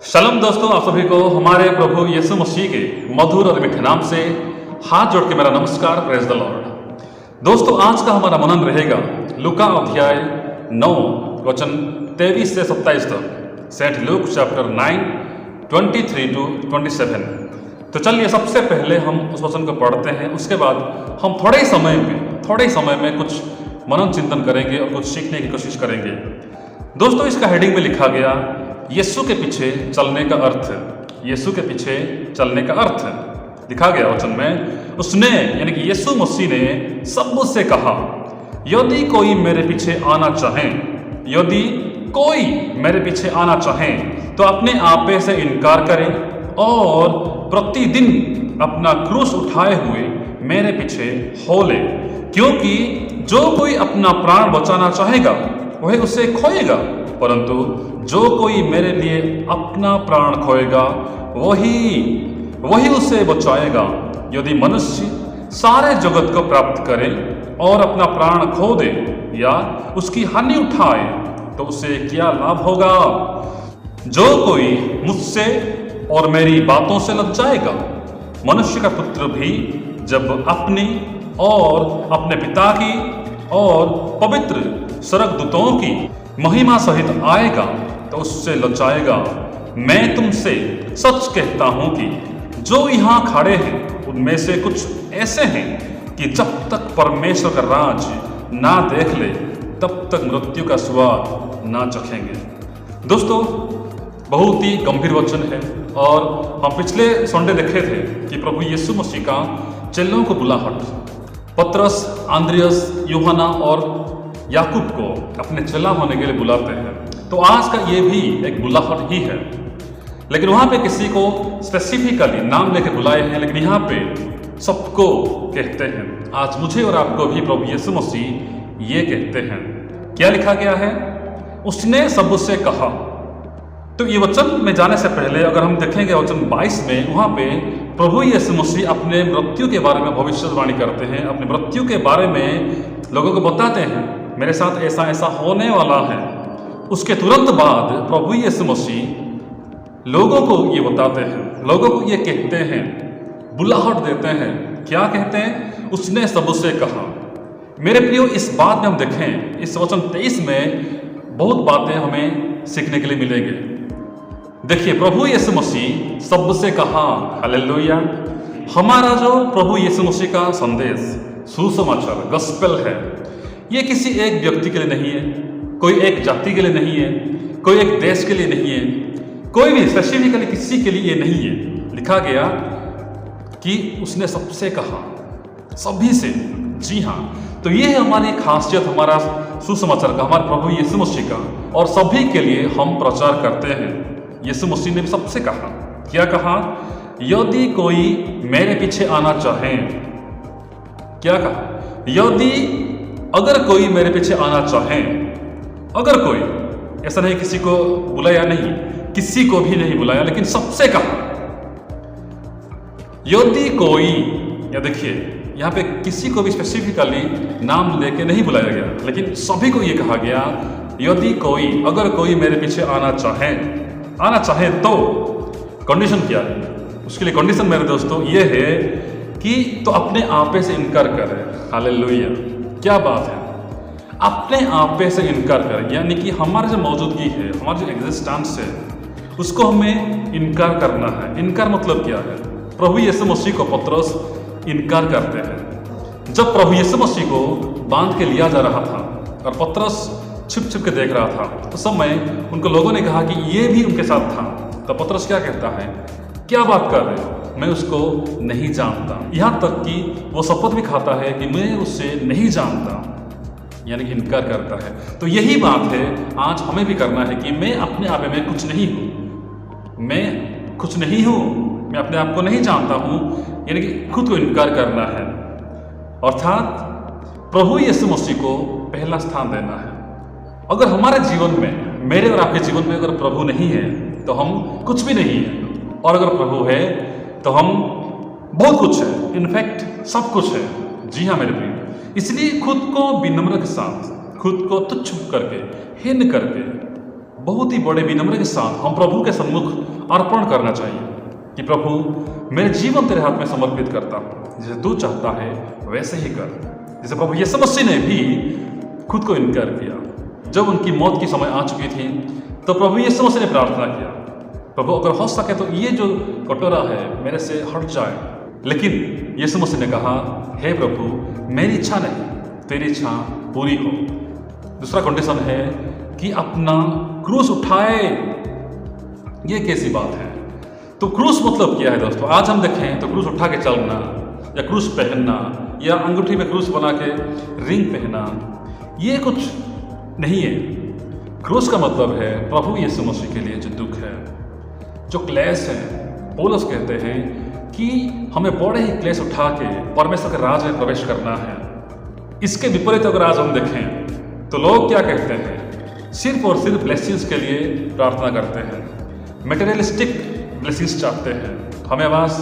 शलम दोस्तों, आप सभी को हमारे प्रभु यीशु मसीह के मधुर और मीठे नाम से हाथ जोड़ के मेरा नमस्कार। Praise the Lord. दोस्तों, आज का हमारा मनन रहेगा लूका अध्याय 9 वचन 23 से 27 तक। Saint Luke chapter 9 23 to 27। तो चलिए सबसे पहले हम उस वचन को पढ़ते हैं, उसके बाद हम थोड़े ही समय में कुछ मनन चिंतन करेंगे और कुछ सीखने की कोशिश करेंगे। दोस्तों, इसका हेडिंग में लिखा गया यीशु के पीछे चलने का अर्थ। यीशु के पीछे चलने का अर्थ लिखा गया वचन में। उसने यानी कि यीशु मसीह ने सबसे कहा, यदि कोई मेरे पीछे आना चाहे, यदि कोई मेरे पीछे आना चाहे तो अपने आपे से इनकार करे और प्रतिदिन अपना क्रूस उठाए हुए मेरे पीछे हो ले। क्योंकि जो कोई अपना प्राण बचाना चाहेगा वह उसे खोएगा, परंतु जो कोई मेरे लिए अपना प्राण खोएगा वही उसे बचाएगा। यदि मनुष्य सारे जगत को प्राप्त करे और अपना प्राण खो दे या उसकी हानि उठाए तो उसे क्या लाभ होगा? जो कोई मुझसे और मेरी बातों से लग जाएगा, मनुष्य का पुत्र भी जब अपनी और अपने पिता की और पवित्र स्वर्गदूतों की महिमा सहित आएगा तो उससे लजाएगा। मैं तुमसे सच कहता हूं कि जो यहाँ खड़े हैं उनमें से कुछ ऐसे हैं कि जब तक परमेश्वर का राज ना देख ले तब तक मृत्यु का स्वाद ना चखेंगे। दोस्तों, बहुत ही गंभीर वचन है और हम पिछले संडे देखे थे कि प्रभु यीशु मसीह का चेलों को बुलाहट, पतरस, आंद्रियस, यूहन्ना और याकूब को अपने चेला होने के लिए बुलाते हैं। तो आज का ये भी एक बुलाहट ही है, लेकिन वहां पे किसी को स्पेसिफिकली नाम लेके बुलाए हैं, लेकिन यहाँ पे सबको कहते हैं। आज मुझे और आपको भी प्रभु यीशु मसीह ये कहते हैं। क्या लिखा गया है? उसने सबसे कहा। तो ये वचन में जाने से पहले अगर हम देखेंगे वचन 22 में, वहां पे प्रभु यीशु मसीह अपने मृत्यु के बारे में भविष्यवाणी करते हैं, अपने मृत्यु के बारे में लोगों को बताते हैं, मेरे साथ ऐसा ऐसा होने वाला है। उसके तुरंत बाद प्रभु यीशु मसीह लोगों को ये बताते हैं, लोगों को ये कहते हैं, बुलाहट देते हैं। क्या कहते हैं? उसने सबसे कहा। मेरे प्रियो, इस बात में हम देखें, इस वचन 23 में बहुत बातें हमें सीखने के लिए मिलेंगे। देखिए, प्रभु यीशु मसीह सबसे कहा। हालेलुया। हमारा जो प्रभु यीशु मसीह का संदेश, सुसमाचार, गॉस्पेल है, ये किसी एक व्यक्ति के लिए नहीं है, कोई एक जाति के लिए नहीं है, कोई एक देश के लिए नहीं है, कोई भी स्पेसिफिकली किसी के लिए नहीं है। लिखा गया कि उसने सबसे कहा, सभी से। जी हाँ, तो ये है हमारी खासियत, हमारा सुसमाचार का, हमारे प्रभु यीशु मसीह का, और सभी के लिए हम प्रचार करते हैं। यीशु मसीह ने भी सबसे कहा। क्या कहा? यदि कोई मेरे पीछे आना चाहे। क्या कहा? यदि अगर कोई मेरे पीछे आना चाहे, अगर कोई, ऐसा नहीं किसी को बुलाया, नहीं किसी को भी नहीं बुलाया, लेकिन सबसे कहा यदि कोई। या देखिए, यहाँ पे किसी को भी स्पेसिफिकली नाम लेके नहीं बुलाया गया, लेकिन सभी को ये कहा गया, यदि कोई, अगर कोई मेरे पीछे आना चाहे तो कंडीशन क्या है? उसके लिए कंडीशन मेरे दोस्तों ये है कि तो अपने आपे से इनकार करे। हालेलुया। क्या बात है? अपने आपे से इनकार करें, यानी कि हमारी जो मौजूदगी है, हमारी जो एग्जिस्टेंस है, उसको हमें इनकार करना है। इनकार मतलब क्या है? प्रभु यीशु मसीह को पतरस इनकार करते हैं। जब प्रभु यीशु मसीह को बांध के लिया जा रहा था और पतरस छिप छिप के देख रहा था, तो समय उनको लोगों ने कहा कि ये भी उनके साथ था। तो पतरस क्या कहता है? क्या बात कर रहे हो? मैं उसको नहीं जानता। यहाँ तक कि वो शपथ भी खाता है कि मैं उससे नहीं जानता, यानी कि इनकार करता है। तो यही बात है आज हमें भी करना है कि मैं अपने आप में कुछ नहीं हूँ, मैं कुछ नहीं हूँ, मैं अपने आप को नहीं जानता हूँ, यानी कि खुद को इनकार करना है। अर्थात प्रभु यीशु मसीह को पहला स्थान देना है। अगर हमारे जीवन में, मेरे और आपके जीवन में अगर प्रभु नहीं है तो हम कुछ भी नहीं है, और अगर प्रभु है तो हम बहुत कुछ है, इनफैक्ट सब कुछ है। जी हाँ मेरे प्रिय, इसलिए खुद को विनम्र के साथ, खुद को तुच्छ करके, हीन करके, बहुत ही बड़े विनम्र के साथ हम प्रभु के सम्मुख अर्पण करना चाहिए कि प्रभु मेरे जीवन तेरे हाथ में समर्पित करता हूँ, जैसे तू चाहता है वैसे ही कर। जैसे प्रभु यीशु मसीह ने भी खुद को इनकार किया। जब उनकी मौत की समय आ चुकी थी तो प्रभु यीशु मसीह ने प्रार्थना किया, प्रभु अगर हो सके तो ये जो कटोरा है मेरे से हट जाए। लेकिन यीशु मसीह ने कहा, हे प्रभु मेरी इच्छा नहीं तेरी इच्छा पूरी हो। दूसरा कंडीशन है कि अपना क्रूस उठाए। ये कैसी बात है? तो क्रूस मतलब क्या है दोस्तों? आज हम देखें तो क्रूस उठा के चलना या क्रूस पहनना या अंगूठी में क्रूस बना के रिंग पहनना, ये कुछ नहीं है। क्रूस का मतलब है प्रभु यीशु मसीह के लिए जो दुख है, जो क्लेश है। पौलुस कहते हैं कि हमें बड़े ही क्लेश उठा के परमेश्वर के राज में प्रवेश करना है। इसके विपरीत अगर आज हम देखें तो लोग क्या कहते हैं? सिर्फ और सिर्फ ब्लेसिंग्स के लिए प्रार्थना करते हैं, मटेरियलिस्टिक ब्लेसिंग्स चाहते हैं, हमें बस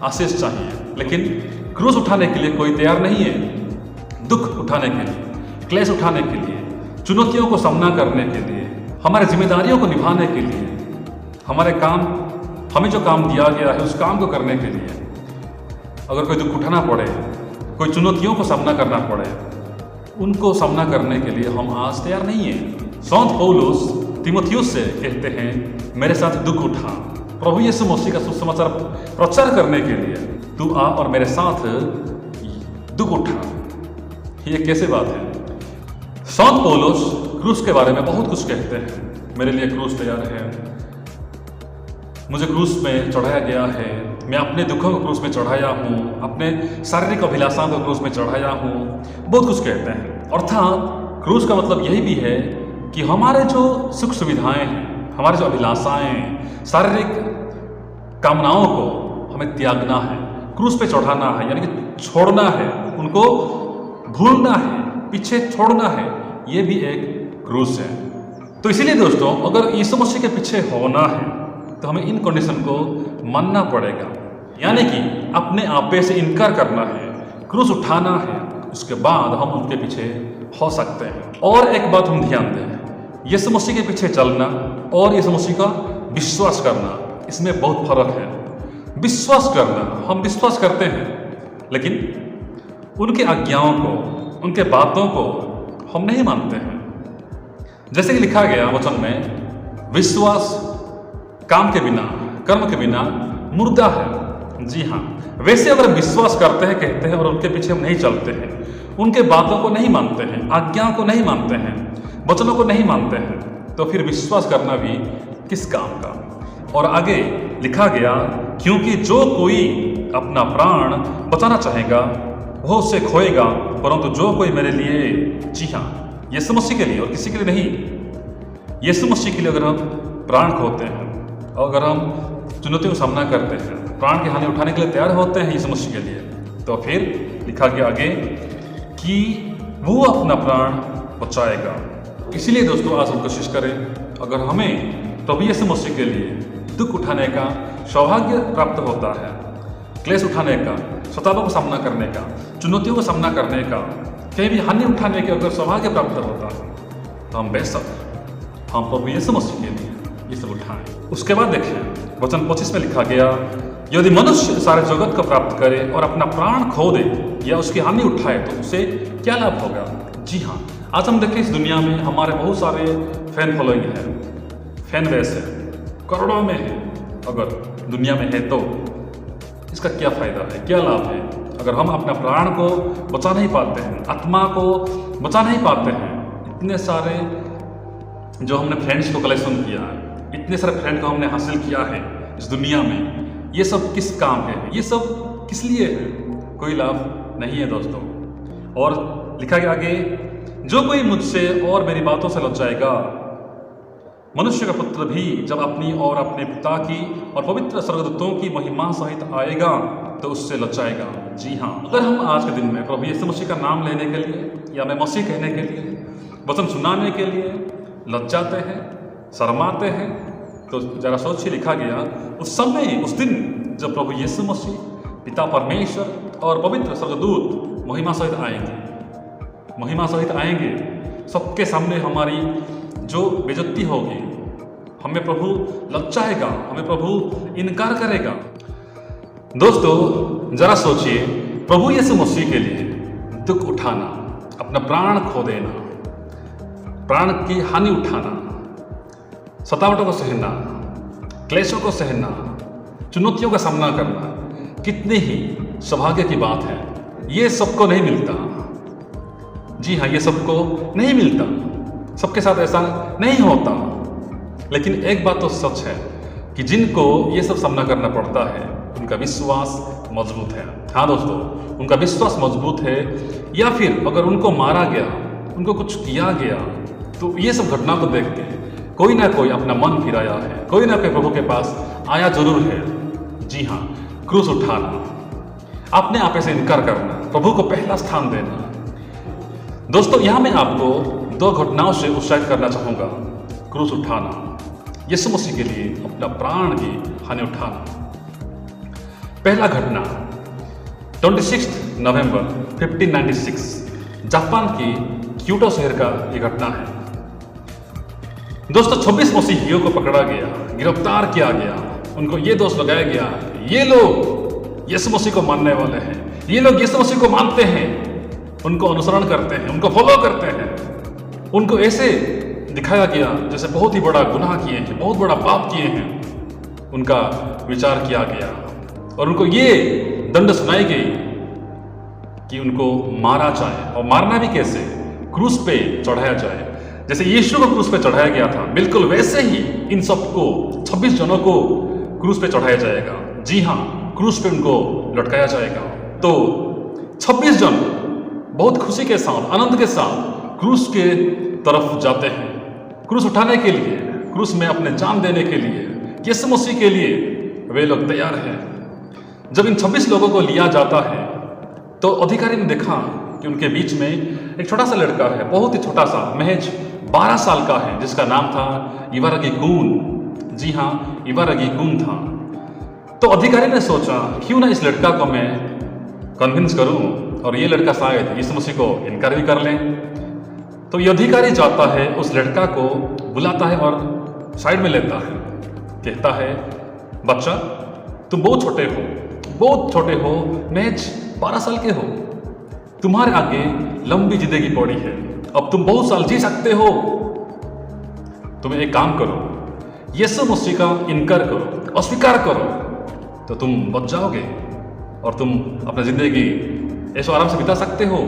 आशीष चाहिए। लेकिन क्रूस उठाने के लिए कोई तैयार नहीं है। दुख उठाने के लिए, क्लेश उठाने के लिए, चुनौतियों को सामना करने के लिए, हमारी जिम्मेदारियों को निभाने के लिए, हमें जो काम दिया गया है उस काम को करने के लिए अगर कोई दुख उठाना पड़े, कोई चुनौतियों को सामना करना पड़े, उनको सामना करने के लिए हम आज तैयार नहीं हैं। संत पौलुस तीमुथियुस से कहते हैं, मेरे साथ दुख उठा। प्रभु यीशु मसीह का सुसमाचार प्रचार करने के लिए तू आ और मेरे साथ दुख उठा। ये कैसे बात है? संत पौलुस क्रूस के बारे में बहुत कुछ कहते हैं। मेरे लिए क्रूस तैयार है, मुझे क्रूस में चढ़ाया गया है, मैं अपने दुखों को क्रूस में चढ़ाया हूँ, अपने शारीरिक अभिलाषाओं को क्रूस में चढ़ाया हूँ, बहुत कुछ कहते हैं। अर्थात क्रूस का मतलब यही भी है कि हमारे जो सुख सुविधाएं हैं, हमारे जो अभिलाषाएं, शारीरिक कामनाओं को हमें त्यागना है, क्रूस पे चढ़ाना है, यानी कि छोड़ना है, उनको भूलना है, पीछे छोड़ना है। ये भी एक क्रूस है। तो इसीलिए दोस्तों, अगर यीशु मसीह के पीछे होना है तो हमें इन कंडीशन को मानना पड़ेगा, यानी कि अपने आपे से इनकार करना है, क्रूस उठाना है, उसके बाद हम उनके पीछे हो सकते हैं। और एक बात हम ध्यान दें, यीशु मसीह के पीछे चलना और यीशु मसीह का विश्वास करना, इसमें बहुत फर्क है। विश्वास करना, हम विश्वास करते हैं, लेकिन उनके आज्ञाओं को, उनके बातों को हम नहीं मानते हैं। जैसे कि लिखा गया वचन में, विश्वास काम के बिना, कर्म के बिना मुर्दा है। जी हाँ, वैसे अगर विश्वास करते हैं, कहते हैं और उनके पीछे हम नहीं चलते हैं, उनके बातों को नहीं मानते हैं, आज्ञाओं को नहीं मानते हैं, वचनों को नहीं मानते हैं, तो फिर विश्वास करना भी किस काम का। और आगे लिखा गया, क्योंकि जो कोई अपना प्राण बचाना चाहेगा वो उससे खोएगा, परंतु जो कोई मेरे लिए, जी हाँ, यीशु मसीह के लिए और किसी के लिए नहीं, यीशु मसीह के लिए अगर हम प्राण खोते हैं, अगर हम चुनौतियों का सामना करते हैं, प्राण की हानि उठाने के लिए तैयार होते हैं यीशु मसीह के लिए, तो फिर लिखा गया आगे कि वो अपना प्राण बचाएगा। इसीलिए दोस्तों, आज हम कोशिश करें, अगर हमें प्रभु यीशु मसीह के लिए दुख उठाने का सौभाग्य प्राप्त होता है, क्लेश उठाने का, सतावों का सामना करने का, चुनौतियों का सामना करने का, कहीं भी हानि उठाने के अगर सौभाग्य प्राप्त होता है, तो हम बेशक हम प्रभु यीशु मसीह के लिए ये सब उठाएं। उसके बाद देखिए वचन 25 में लिखा गया, यदि मनुष्य सारे जगत को प्राप्त करे और अपना प्राण खो दे या उसकी हानि उठाए तो उसे क्या लाभ होगा। जी हाँ, आज हम देखें इस दुनिया में हमारे बहुत सारे फैन फॉलोइंग है, फैन बेस है, करोड़ों में है। अगर दुनिया में है तो इसका क्या फायदा है, क्या लाभ है? अगर हम अपना प्राण को बचा नहीं पाते हैं, आत्मा को बचा नहीं पाते हैं, इतने सारे जो हमने फ्रेंड्स को कलेक्शन किया है, इतने सारे फ्रेंड को हमने हासिल किया है इस दुनिया में, ये सब किस काम के है? ये सब किस लिए है? कोई लाभ नहीं है दोस्तों। और लिखा गया आगे, जो कोई मुझसे और मेरी बातों से लजाएगा, मनुष्य का पुत्र भी जब अपनी और अपने पिता की और पवित्र स्वर्गदूतों की महिमा सहित आएगा तो उससे लजाएगा। जी हाँ, अगर हम आज के दिन में प्रभु यीशु मसीह का नाम लेने के लिए या मैं मसीह कहने के लिए, वचन सुनाने के लिए लज्जाते हैं, शर्माते हैं, तो जरा सोचिए, लिखा गया उस समय, उस दिन जब प्रभु यीशु मसीह, पिता परमेश्वर और पवित्र स्वर्गदूत महिमा सहित आएंगे, महिमा सहित आएंगे, सबके सामने हमारी जो बेइज्जती होगी, हमें प्रभु लज्जाएगा, हमें प्रभु इनकार करेगा। दोस्तों जरा सोचिए, प्रभु यीशु मसीह के लिए दुख उठाना, अपना प्राण खो देना, प्राण की हानि उठाना, सतावटों को सहना, क्लेशों को सहना, चुनौतियों का सामना करना कितनी ही सौभाग्य की बात है। ये सबको नहीं मिलता। जी हाँ, ये सबको नहीं मिलता, सबके साथ ऐसा नहीं होता। लेकिन एक बात तो सच है कि जिनको ये सब सामना करना पड़ता है उनका विश्वास मजबूत है। हाँ दोस्तों, उनका विश्वास मजबूत है। या फिर अगर उनको मारा गया, उनको कुछ किया गया, तो ये सब घटना को देख के कोई ना कोई अपना मन फिराया है, कोई ना कोई प्रभु के पास आया जरूर है। जी हाँ, क्रूस उठाना, अपने आप से इनकार करना, प्रभु को पहला स्थान देना। दोस्तों यहाँ मैं आपको दो घटनाओं से उत्साहित करना चाहूँगा। क्रूस उठाना, यीशु मसीह के लिए अपना प्राण की हानि उठाना। पहला घटना 26 नवंबर 1596 जापान की क्योटो शहर का यह घटना है। दोस्तों 26 मसीहियों को पकड़ा गया, गिरफ्तार किया गया। उनको ये दोष लगाया गया, ये लोग यीशु मसीह को मानने वाले हैं, ये लोग यीशु मसीह को मानते हैं, उनको अनुसरण करते हैं, उनको फॉलो करते हैं। उनको ऐसे दिखाया गया जैसे बहुत ही बड़ा गुनाह किए हैं, बहुत बड़ा पाप किए हैं। उनका विचार किया गया और उनको ये दंड सुनाई गई कि उनको मारा जाए, और मारना भी कैसे, क्रूस पे चढ़ाया जाए। जैसे यीशु को क्रूस पे चढ़ाया गया था, बिल्कुल वैसे ही इन सबको 26 जनों को क्रूस पे चढ़ाया जाएगा। जी हाँ, क्रूस पे उनको लटकाया जाएगा। तो 26 जन बहुत खुशी के साथ, आनंद के साथ क्रूस के तरफ जाते हैं, क्रूस उठाने के लिए, क्रूस में अपने जान देने के लिए, यीशु मसीह के लिए वे लोग तैयार हैं। जब इन 26 लोगों को लिया जाता है तो अधिकारी ने देखा कि उनके बीच में एक छोटा सा लड़का है, बहुत ही छोटा सा, महज 12 साल का है, जिसका नाम था इवारागी कुन। जी हाँ, इवारागी कुन था। तो अधिकारी ने सोचा क्यों ना इस लड़का को मैं कन्विंस करूं और ये लड़का शायद यीशु मसीह को इनकार भी कर लें। तो ये अधिकारी जाता है, उस लड़का को बुलाता है और साइड में लेता है, कहता है, बच्चा तुम बहुत छोटे हो, बहुत छोटे हो, महज 12 साल के हो, तुम्हारे आगे लंबी जिंदगी पड़ी है, अब तुम बहुत साल जी सकते हो। तुम एक काम करो, यीशु मसीह का इनकार करो, अस्वीकार करो, तो तुम बच जाओगे और तुम अपनी जिंदगी ऐसे आराम से बिता सकते हो।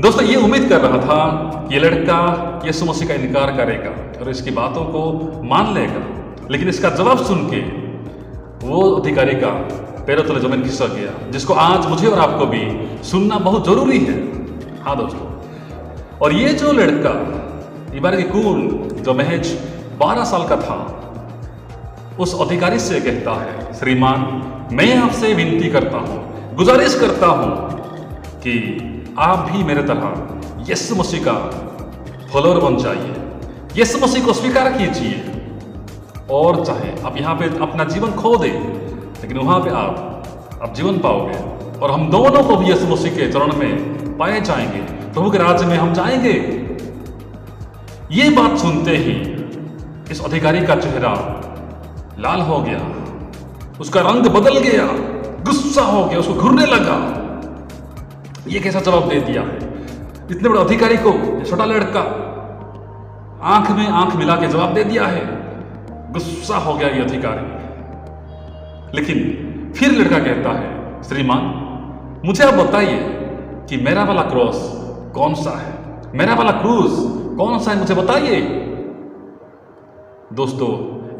दोस्तों ये उम्मीद कर रहा था कि ये लड़का यीशु मसीह का इनकार करेगा और इसकी बातों को मान लेगा, लेकिन इसका जवाब सुन के वो अधिकारी का पैरों तले जमीन खिसक गया, जिसको आज मुझे और आपको भी सुनना बहुत जरूरी है। हाँ दोस्तों, और ये जो लड़का इबारागी कुन जो महज 12 साल का था, उस अधिकारी से कहता है, श्रीमान मैं आपसे विनती करता हूँ, गुजारिश करता हूँ कि आप भी मेरे तरह यीशु मसीह का फॉलोअर बन जाइए, यीशु मसीह को स्वीकार कीजिए, और चाहे आप यहाँ पे अपना जीवन खो दें, लेकिन वहाँ पे आप जीवन पाओगे और हम दोनों को भी यीशु मसीह के चरण में पाए जाएंगे, प्रभु के राज्य में हम जाएंगे। ये बात सुनते ही इस अधिकारी का चेहरा लाल हो गया, उसका रंग बदल गया, गुस्सा हो गया, उसको घूरने लगा। ये कैसा जवाब दे दिया है इतने बड़े अधिकारी को, छोटा लड़का आंख में आंख मिला के जवाब दे दिया है। गुस्सा हो गया ये अधिकारी, लेकिन फिर लड़का कहता है, श्रीमान मुझे आप बताइए कि मेरा वाला क्रॉस कौन सा है, मेरा वाला क्रूस कौन सा है, मुझे बताइए। दोस्तों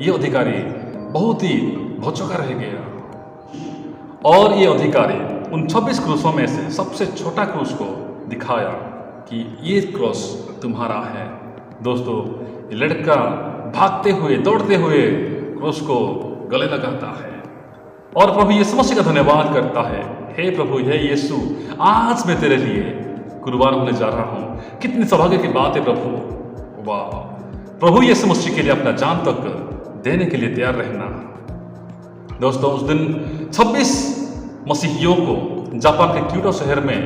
ये अधिकारी बहुत ही भौचक्का रह गया और ये अधिकारी उन 26 क्रूसों में से सबसे छोटा क्रूस को दिखाया कि ये क्रॉस तुम्हारा है। दोस्तों ये लड़का भागते हुए, दौड़ते हुए क्रूस को गले लगाता है और प्रभु यीशु मसीह का धन्यवाद करता है, हे प्रभु, हे यीशु, आज मैं तेरे लिए कुर्बान होने जा रहा हूँ। कितनी सौभाग्य की बात है प्रभु। वाह, प्रभु यीशु मसीह के लिए अपना जान तक देने के लिए तैयार रहना। दोस्तों उस दिन 26 मसीहियों को जापान के क्योटो शहर में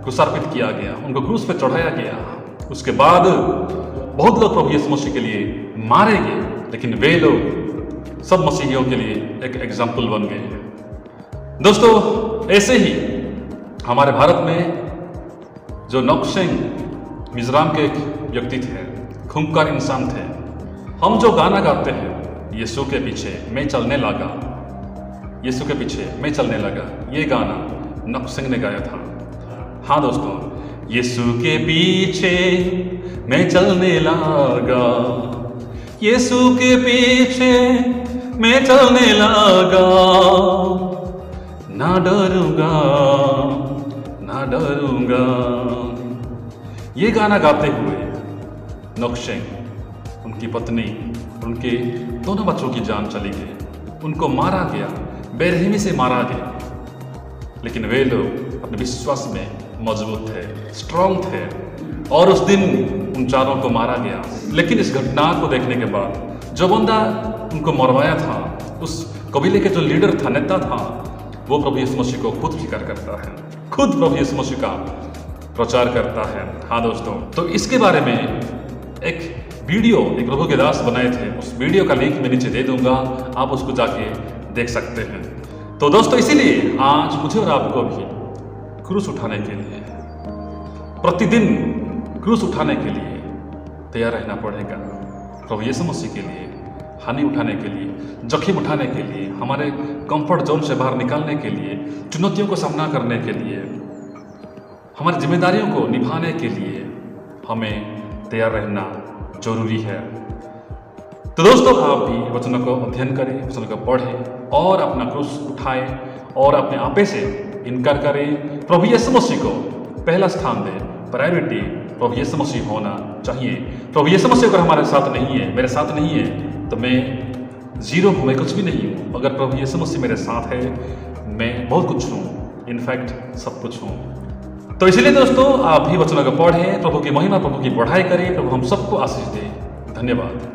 क्रूसार्पित किया गया, उनको क्रूस पर चढ़ाया गया। उसके बाद बहुत लोग प्रभु यीशु मसीह के लिए मारे गए, लेकिन वे लोग सब मसीहियों के लिए एक एग्जाम्पल बन गए हैं। दोस्तों, ऐसे ही हमारे भारत में जो नौकसेन मिजोरम के एक व्यक्ति थे, खूंखार इंसान थे। हम जो गाना गाते हैं, यीशु के पीछे मैं चलने लगा, यीशु के पीछे मैं चलने लगा, ये गाना नौकसेन ने गाया था। हाँ दोस्तों, यीशु के पीछे मैं चलने लगा, यीशु के पीछे मैं चलने लगा, ना डरूंगा ना डरूंगा। ये गाना गाते हुए नौकसेन, उनकी पत्नी, उनके दोनों बच्चों की जान चली गई, उनको मारा गया, बेरहमी से मारा गया। लेकिन वे लोग अपने विश्वास में मजबूत थे, स्ट्रांग थे, और उस दिन उन चारों को मारा गया। लेकिन इस घटना को देखने के बाद जो बंदा उनको मरवाया था, उस कबीले के जो लीडर था, नेता था, वो प्रभु यीशु मसीह को खुद फिक्र करता है, खुद प्रभु यीशु मसीह का प्रचार करता है। हाँ दोस्तों, तो इसके बारे में एक वीडियो एक प्रभु के दास बनाए थे, उस वीडियो का लिंक मैं नीचे दे दूंगा, आप उसको जाके देख सकते हैं। तो दोस्तों, इसीलिए आज मुझे और आपको भी क्रूस उठाने के लिए, प्रतिदिन क्रूस उठाने के लिए तैयार रहना पड़ेगा। प्रभु यीशु मसीह के लिए हानि उठाने के लिए, जोखिम उठाने के लिए, हमारे कंफर्ट जोन से बाहर निकालने के लिए, चुनौतियों को सामना करने के लिए, हमारी जिम्मेदारियों को निभाने के लिए हमें तैयार रहना जरूरी है। तो दोस्तों, आप भी वचनों को अध्ययन करें, वचनों को पढ़ें और अपना क्रूस उठाएं और अपने आपे से इनकार करें। प्रभु यीशु मसीह को पहला स्थान दें, प्रायोरिटी प्रभु यीशु मसीह होना चाहिए। प्रभु यीशु मसीह अगर हमारे साथ नहीं है, मेरे साथ नहीं है, तो मैं जीरो हूँ, मैं कुछ भी नहीं हूँ। अगर प्रभु यीशु मसीह मेरे साथ है, मैं बहुत कुछ हूँ, इनफैक्ट सब कुछ हूँ। तो इसलिए दोस्तों, आप भी वचनों को पढ़ें, प्रभु की महिमा, प्रभु की पढ़ाई करें। प्रभु हम सबको आशीष दे। धन्यवाद।